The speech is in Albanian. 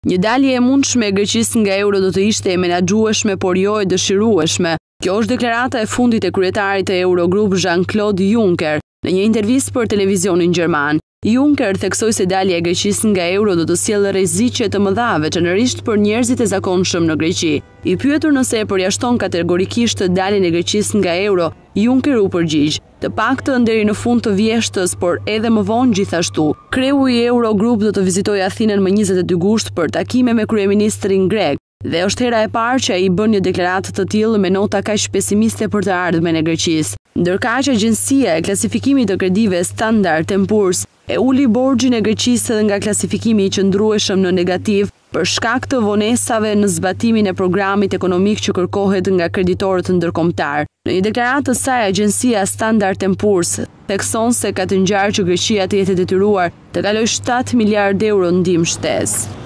Një dalje e mundshme e Greqisë nga euro do të ishte e menaxhueshme por jo e dëshirueshme. Kjo është deklarata e fundit e kryetarit të Eurogrup Jean-Claude Juncker në një intervistë për televizionin gjerman. Juncker theksoi se dalja e Greqisë nga euro do të sjellë rreziqe të mëdha veçanërisht për njerëzit e zakonshëm në Greqi. I pyetur nëse e përjashton kategorikisht daljen e Greqisë nga euro, Juncker u përgjigj: "Të paktën deri në fund të vjeshtës, por edhe më vonë gjithashtu." Kreu i Eurogrup do të vizitojë Athinën më 22 gusht për takime me kryeministrin grek. Dhe është hera e parë që ai bën një deklaratë të tillë me nota kaq pesimiste për të ardhmen e Greqisë. Ndërkaq agjencia e klasifikimit të kredive Standard & Poor's e uli borxhin e Greqisë edhe nga klasifikimi i qëndrueshëm në negativ për shkak të vonesave në zbatimin e programit ekonomik që kërkohet nga kreditorët ndërkombëtar. Në një deklaratë të saj, agjencia Standard & Poor's thekson se ka të ngjarë që Greqia të jetë detyruar të kalojë 7 miliardë euro ndihmë shtesë.